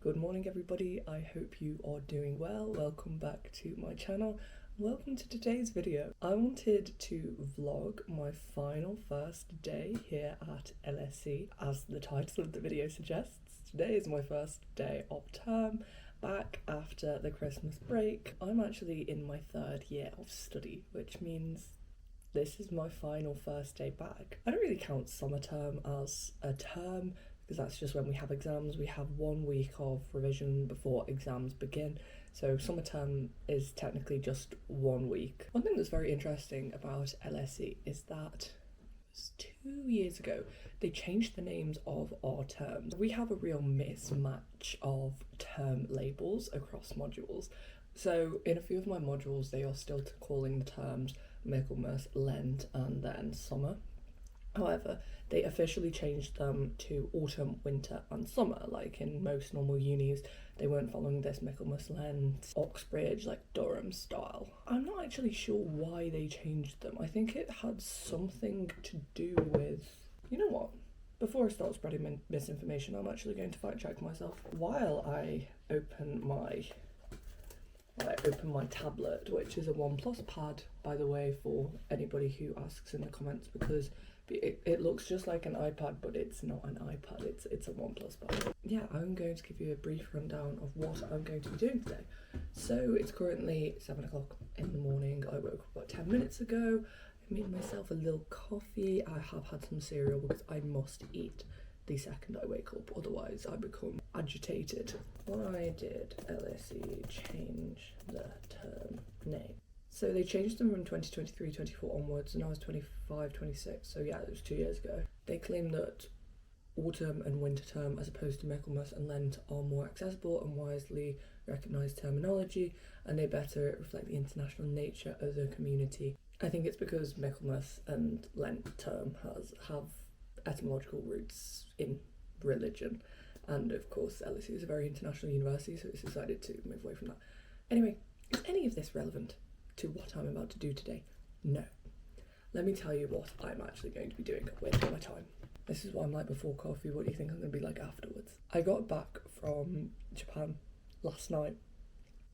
Good morning everybody, I hope you are doing well. Welcome back to my channel. Welcome to today's video. I wanted to vlog my final first day here at LSE. As the title of the video suggests, today is my first day of term, back after the Christmas break. I'm actually in my third year of study, which means this is my final first day back. I don't really count summer term as a term because that's just when we have exams. We have 1 week of revision before exams begin. So summer term is technically just 1 week. One thing that's very interesting about LSE is that 2 years ago they changed the names of our terms. We have a real mismatch of term labels across modules. So in a few of my modules they are still calling the terms Michaelmas, Lent and then summer. However, they officially changed them to autumn, winter and summer. Like in most normal unis, they weren't following this Michaelmas, Lent, Oxbridge, like Durham style. I'm not actually sure why they changed them. I think it had something to do with, you know what? Before I start spreading misinformation, I'm actually going to fact check myself. While I open my tablet, which is a OnePlus pad, by the way, for anybody who asks in the comments, because it looks just like an iPad, but it's not an iPad, it's a OnePlus pad. Yeah, I'm going to give you a brief rundown of what I'm going to be doing today. So it's currently 7 o'clock in the morning. I woke up about 10 minutes ago. I made myself a little coffee. I have had some cereal because I must eat the second I wake up, otherwise I become agitated. Why did LSE change the term name? So they changed them from 2023-24 onwards, and I was 25-26, so yeah, it was 2 years ago. They claim that autumn and winter term, as opposed to Michaelmas and Lent, are more accessible and wisely recognised terminology, and they better reflect the international nature of the community. I think it's because Michaelmas and Lent term have etymological roots in religion, and of course LSE is a very international university, so it's decided to move away from that. Anyway, is any of this relevant to what I'm about to do today? No. Let me tell you what I'm actually going to be doing with my time. This is what I'm like before coffee. What do you think I'm going to be like afterwards? I got back from Japan last night,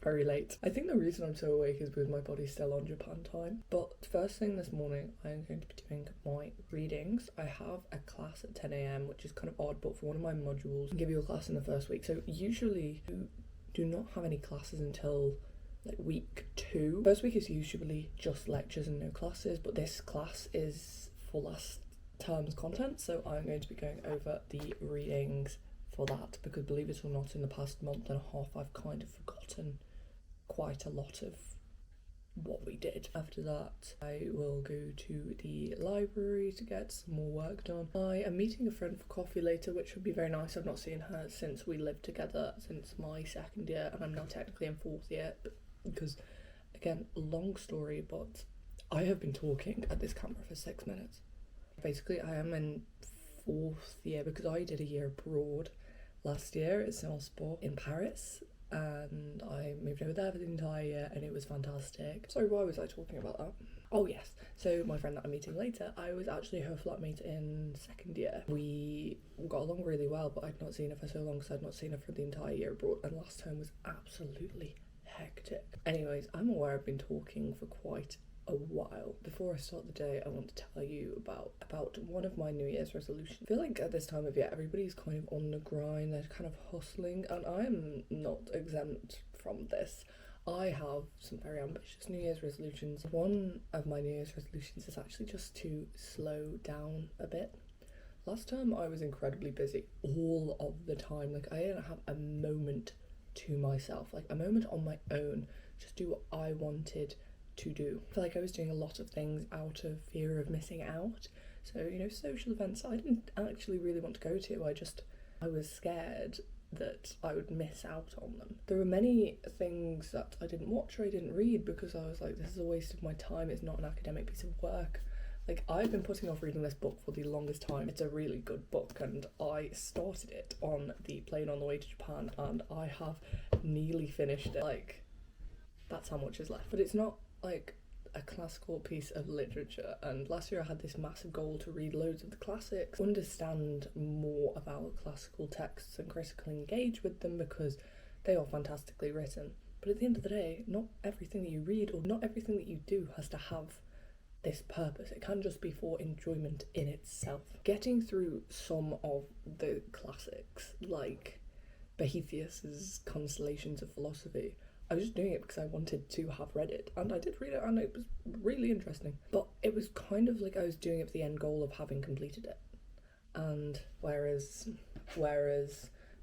very late. I think the reason I'm so awake is because my body's still on Japan time. But first thing this morning, I'm going to be doing my readings. I have a class at 10 AM, which is kind of odd, but for one of my modules, I give you a class in the first week. So usually you do not have any classes until like week 2. First week is usually just lectures and no classes, but this class is for last term's content, so I'm going to be going over the readings for that, because believe it or not, in the past month and a half I've kind of forgotten quite a lot of what we did. After that I will go to the library to get some more work done. I am meeting a friend for coffee later, which would be very nice. I've not seen her since we lived together since my second year, and I'm now technically in 4th year, but because, again, long story, but I have been talking at this camera for 6 minutes. Basically, I am in 4th year because I did a year abroad last year at Sciences Po in Paris, and I moved over there for the entire year and it was fantastic. Sorry, why was I talking about that? Oh yes, so my friend that I'm meeting later, I was actually her flatmate in 2nd year. We got along really well, but I'd not seen her for so long because I'd not seen her for the entire year abroad, and last term was absolutely hectic. Anyways, I'm aware I've been talking for quite a while. Before I start the day, I want to tell you about one of my New Year's resolutions. I feel like at this time of year, everybody's kind of on the grind, they're kind of hustling, and I'm not exempt from this. I have some very ambitious New Year's resolutions. One of my New Year's resolutions is actually just to slow down a bit. Last term, I was incredibly busy all of the time. Like, I didn't have a moment to myself, like a moment on my own, just do what I wanted to do. I feel like I was doing a lot of things out of fear of missing out. So, you know, social events I didn't actually really want to go to. I was scared that I would miss out on them. There were many things that I didn't watch or I didn't read because I was like, this is a waste of my time, it's not an academic piece of work. Like, I've been putting off reading this book for the longest time. It's a really good book, and I started it on the plane on the way to Japan, and I have nearly finished it. Like, that's how much is left. But it's not like a classical piece of literature, and last year I had this massive goal to read loads of the classics, understand more about classical texts and critically engage with them because they are fantastically written. But at the end of the day, not everything that you read or not everything that you do has to have this purpose. It can just be for enjoyment in itself. Getting through some of the classics, like Boethius's Constellations of Philosophy, I was just doing it because I wanted to have read it, and I did read it, and it was really interesting. But it was kind of like I was doing it for the end goal of having completed it. And whereas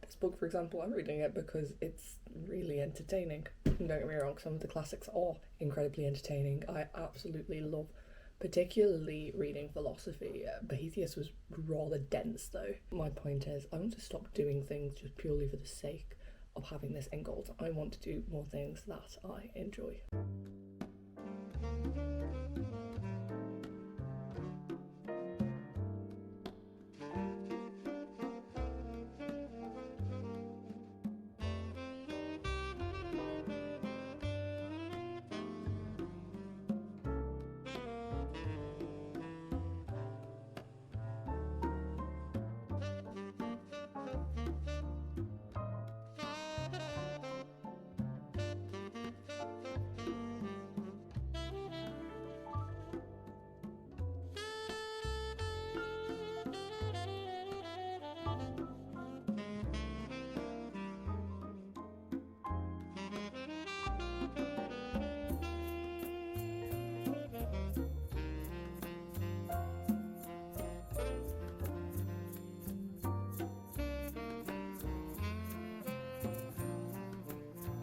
this book, for example, I'm reading it because it's really entertaining. Don't get me wrong, some of the classics are incredibly entertaining. I absolutely love, particularly reading philosophy. Boethius was rather dense though. My point is, I want to stop doing things just purely for the sake of having this end goal. I want to do more things that I enjoy.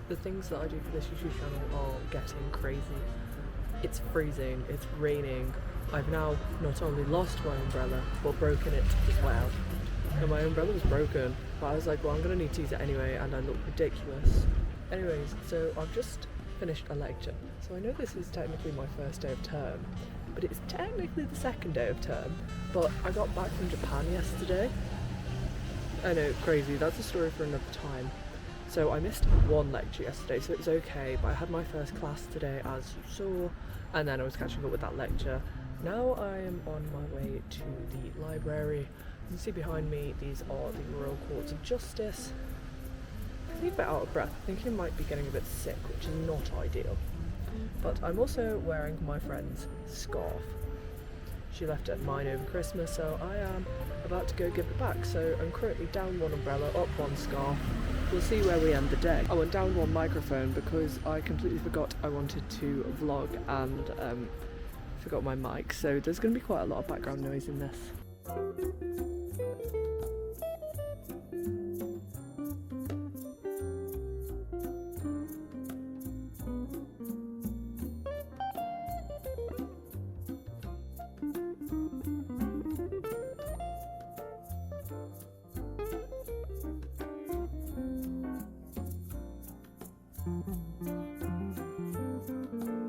The things that I do for this YouTube channel are getting crazy. It's freezing, it's raining. I've now not only lost my umbrella, but broken it as well. And my umbrella was broken, but I was like, well, I'm gonna need to use it anyway, and I look ridiculous. Anyways, so I've just finished a lecture. So I know this is technically my first day of term, but it's technically the second day of term. But I got back from Japan yesterday. I know, crazy, that's a story for another time. So I missed one lecture yesterday, so it was okay, but I had my first class today, as you saw, and then I was catching up with that lecture. Now I am on my way to the library. You can see behind me, these are the Royal Courts of Justice. I'm a bit out of breath, I think I might be getting a bit sick, which is not ideal. But I'm also wearing my friend's scarf. She left it at mine over Christmas, so I am about to go give it back. So I'm currently down one umbrella, up one scarf. We'll see where we end the day. I went down one microphone because I completely forgot I wanted to vlog and forgot my mic, so there's going to be quite a lot of background noise in this.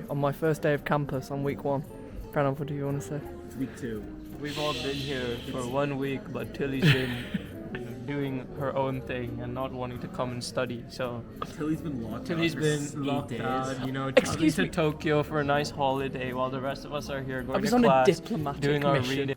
On my first day of campus on week 1. Pranav, what do you want to say? It's week 2. We've all been here for 1 week, but Tilly's been doing her own thing and not wanting to come and study. So Tilly's been locked out, you know, Excuse traveling me. to Tokyo for a nice holiday while the rest of us are here I going was to on class, a diplomatic doing our mission. reading.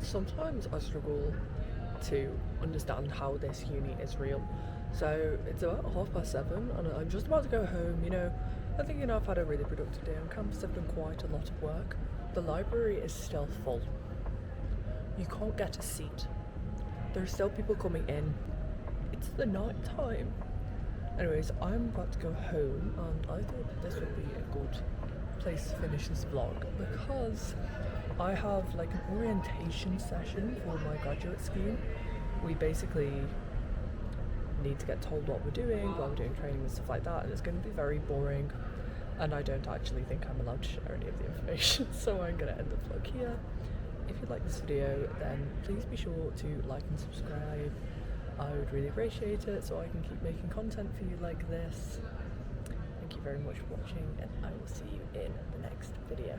sometimes I struggle to understand how this uni is real. So it's about 7:30 and I'm just about to go home. I think I've had a really productive day on campus. I've done quite a lot of work. The library is still full. You can't get a seat. There's still people coming in. It's the night time. Anyways, I'm about to go home and I thought this would be a good place to finish this vlog because I have like an orientation session for my graduate scheme. We basically need to get told what we're doing while we're doing training and stuff like that, and it's going to be very boring and I don't actually think I'm allowed to share any of the information, so I'm going to end the vlog here. If you like this video, then please be sure to like and subscribe. I would really appreciate it so I can keep making content for you like this. Thank you very much for watching and I will see you in the next video.